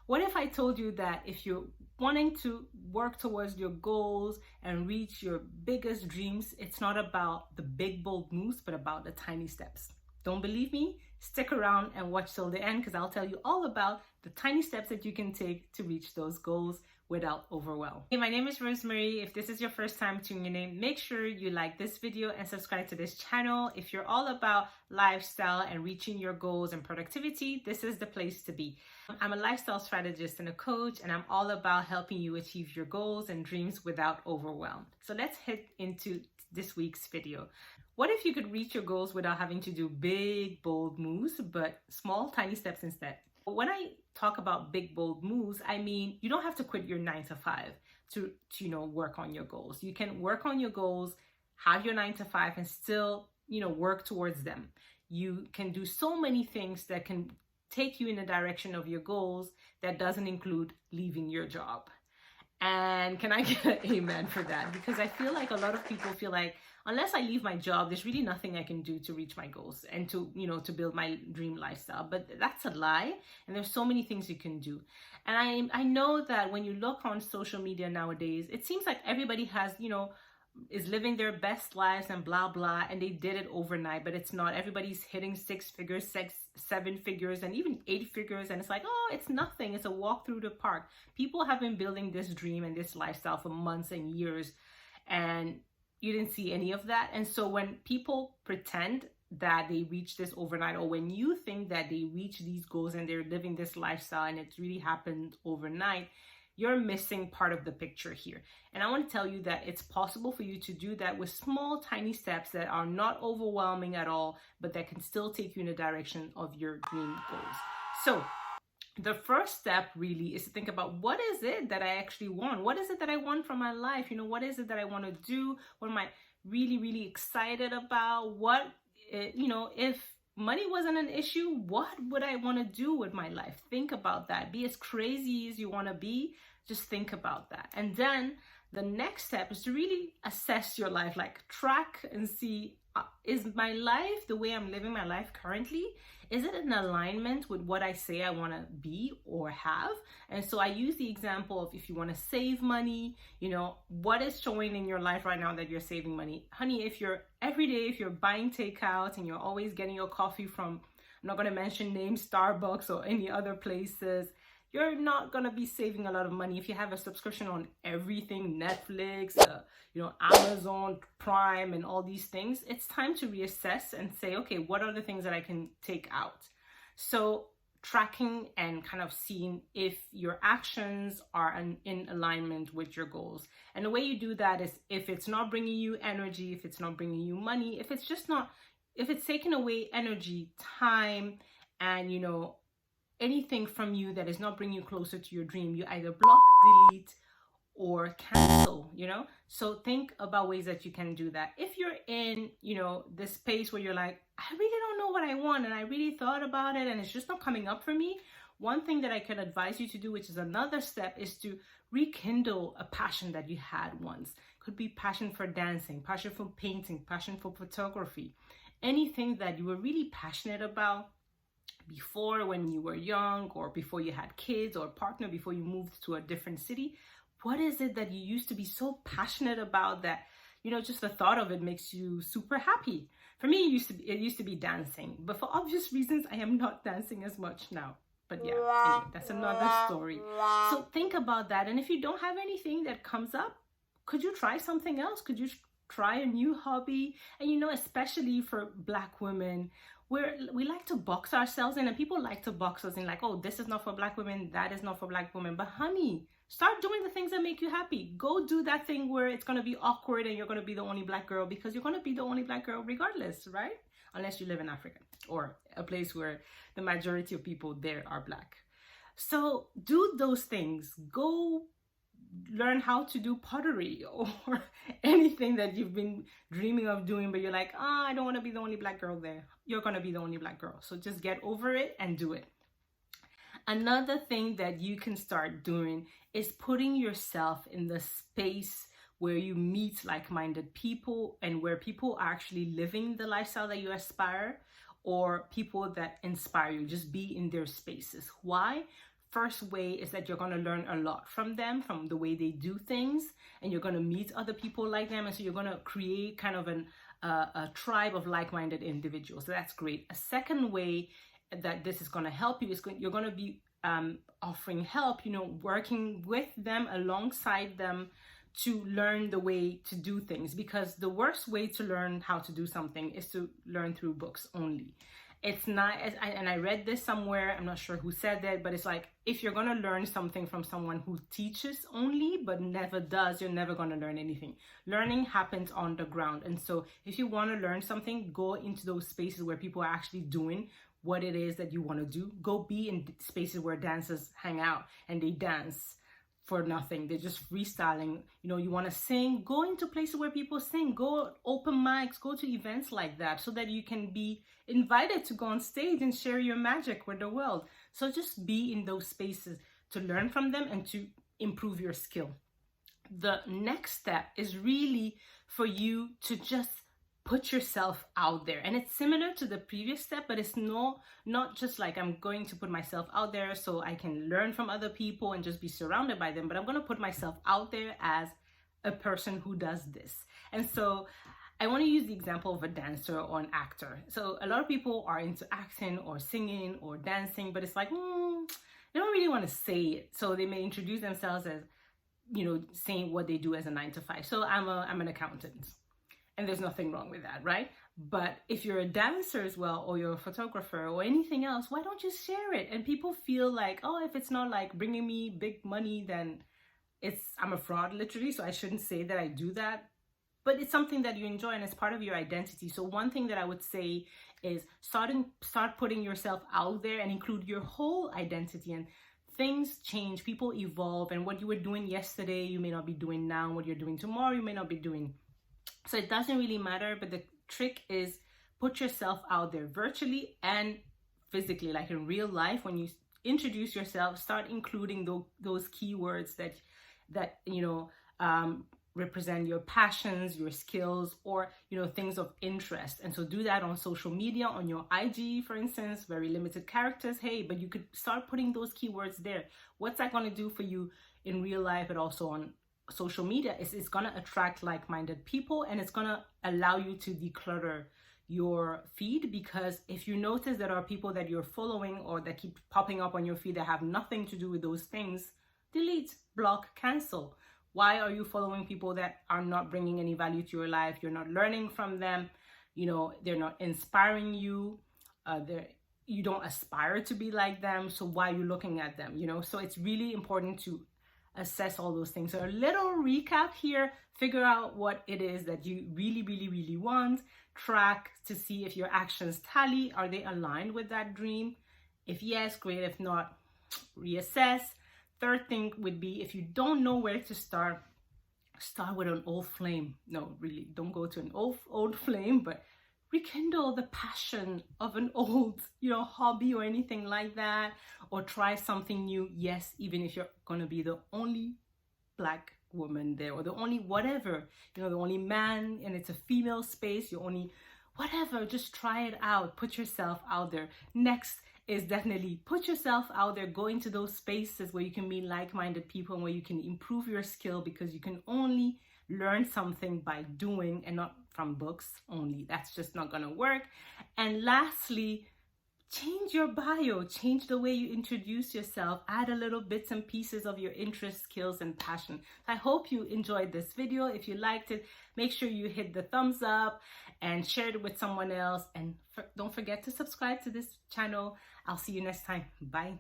What if I told you that if you're wanting to work towards your goals and reach your biggest dreams, it's not about the big, bold moves, but about the tiny steps? Don't believe me? Stick around and watch till the end because I'll tell you all about the tiny steps that you can take to reach those goals without overwhelm. Hey, my name is Rosemary. If this is your first time tuning in, make sure you like this video and subscribe to this channel. If you're all about lifestyle and reaching your goals and productivity, this is the place to be. I'm a lifestyle strategist and a coach, and I'm all about helping you achieve your goals and dreams without overwhelm. So let's head into this week's video. What if you could reach your goals without having to do big, bold moves, but small, tiny steps instead? When I talk about big, bold moves, I mean, you don't have to quit your 9 to 5 to work on your goals. You can work on your goals, have your 9 to 5 and still, work towards them. You can do so many things that can take you in the direction of your goals that doesn't include leaving your job. And can I get an amen for that? Because I feel like a lot of people feel like, unless I leave my job, there's really nothing I can do to reach my goals and to build my dream lifestyle. But that's a lie. And there's so many things you can do. And I know that when you look on social media nowadays, it seems like everybody has, is living their best lives and blah, blah, and they did it overnight, but it's not. Everybody's hitting 6 figures, 7 figures, and even 8 figures. And it's like, oh, it's nothing. It's a walk through the park. People have been building this dream and this lifestyle for months and years, and you didn't see any of that. And so when people pretend that they reach this overnight, or when you think that they reach these goals and they're living this lifestyle and it's really happened overnight, you're missing part of the picture here. And I want to tell you that it's possible for you to do that with small, tiny steps that are not overwhelming at all, but that can still take you in the direction of your dream goals. So the first step really is to think about, what is it that I actually want? What is it that I want from my life? What is it that I want to do? What am I really, really excited about? If money wasn't an issue, what would I want to do with my life? Think about that. Be as crazy as you want to be. Just think about that. And then the next step is to really assess your life, like track and see, is my life, the way I'm living my life currently, is it in alignment with what I say I want to be or have? And so I use the example of, if you want to save money, what is showing in your life right now that you're saving money? Honey, if you're buying takeout and you're always getting your coffee from, I'm not going to mention names, Starbucks or any other places, you're not going to be saving a lot of money. If you have a subscription on everything, Netflix, Amazon Prime and all these things, it's time to reassess and say, okay, what are the things that I can take out? So tracking and kind of seeing if your actions are in alignment with your goals. And the way you do that is, if it's not bringing you energy, if it's not bringing you money, if it's taking away energy, time, and anything from you that is not bringing you closer to your dream, you either block, delete, or cancel, So think about ways that you can do that. If you're in, this space where you're like, I really don't know what I want, and I really thought about it and it's just not coming up for me, one thing that I can advise you to do, which is another step, is to rekindle a passion that you had once. Could be passion for dancing, passion for painting, passion for photography, anything that you were really passionate about before, when you were young, or before you had kids or a partner, before you moved to a different city. What is it that you used to be so passionate about that, just the thought of it makes you super happy? For me, it used to be dancing, but for obvious reasons, I am not dancing as much now. But yeah, anyway, that's another story. So think about that. And if you don't have anything that comes up, could you try something else? Could you try a new hobby? And especially for Black women, we like to box ourselves in, and people like to box us in, like, oh, this is not for Black women, that is not for Black women. But honey, start doing the things that make you happy. Go do that thing where it's going to be awkward and you're going to be the only Black girl, because you're going to be the only Black girl regardless, right? Unless you live in Africa or a place where the majority of people there are Black. So do those things. Go learn how to do pottery or anything that you've been dreaming of doing, but you're like, I don't want to be the only Black girl there. You're going to be the only Black girl. So just get over it and do it. Another thing that you can start doing is putting yourself in the space where you meet like-minded people and where people are actually living the lifestyle that you aspire, or people that inspire you. Just be in their spaces. Why? first way is that you're going to learn a lot from them, from the way they do things, and you're going to meet other people like them, and so you're going to create kind of a tribe of like-minded individuals. So that's great. A second way that this is going to help you is you're going to be offering help, working with them, alongside them, to learn the way to do things, because the worst way to learn how to do something is to learn through books only. It's not, and I read this somewhere, I'm not sure who said that, but it's like, if you're going to learn something from someone who teaches only but never does, you're never going to learn anything. Learning happens on the ground. And so if you want to learn something, go into those spaces where people are actually doing what it is that you want to do. Go be in spaces where dancers hang out and they dance for nothing. They're just freestyling. You want to sing, go into places where people sing, go open mics, go to events like that, so that you can be invited to go on stage and share your magic with the world. So just be in those spaces to learn from them and to improve your skill. The next step is really for you to just put yourself out there. And it's similar to the previous step, but it's not just like I'm going to put myself out there so I can learn from other people and just be surrounded by them, but I'm going to put myself out there as a person who does this. And so I want to use the example of a dancer or an actor. So a lot of people are into acting or singing or dancing, but it's like, they don't really want to say it. So they may introduce themselves as, saying what they do as a 9-to-5. So I'm an accountant. And there's nothing wrong with that, right? But if you're a dancer as well, or you're a photographer or anything else, why don't you share it? And people feel like, oh, if it's not like bringing me big money, then I'm a fraud, literally. So I shouldn't say that I do that. But it's something that you enjoy and it's part of your identity. So one thing that I would say is start putting yourself out there and include your whole identity. And things change, people evolve, and what you were doing yesterday, you may not be doing now. What you're doing tomorrow, you may not be doing. So it doesn't really matter, but the trick is put yourself out there virtually and physically, like in real life. When you introduce yourself, start including those keywords that represent your passions, your skills, or things of interest. And so do that on social media, on your IG, for instance, very limited characters. Hey, but you could start putting those keywords there. What's that going to do for you in real life, but also on social media? It's going to attract like-minded people, and it's going to allow you to declutter your feed, because if you notice there are people that you're following or that keep popping up on your feed that have nothing to do with those things, delete, block, cancel. Why are you following people that are not bringing any value to your life? You're not learning from them. They're not inspiring you. You don't aspire to be like them. So why are you looking at them? So it's really important to assess all those things. So a little recap here: figure out what it is that you really, really, really want. Track to see if your actions tally. Are they aligned with that dream? If yes, great. If not, reassess. Third thing would be, if you don't know where to start with an old flame. No, really, don't go to an old flame, but rekindle the passion of an old, hobby or anything like that, or try something new. Yes, even if you're going to be the only Black woman there, or the only whatever, the only man, and it's a female space, you're only whatever, just try it out. Put yourself out there. Next is definitely put yourself out there. Go into those spaces where you can meet like-minded people and where you can improve your skill, because you can only learn something by doing and not from books only. That's just not gonna work. And lastly, change your bio, change the way you introduce yourself, add a little bits and pieces of your interest, skills, and passion. I hope you enjoyed this video. If you liked it, make sure you hit the thumbs up and share it with someone else. And don't forget to subscribe to this channel. I'll see you next time. Bye.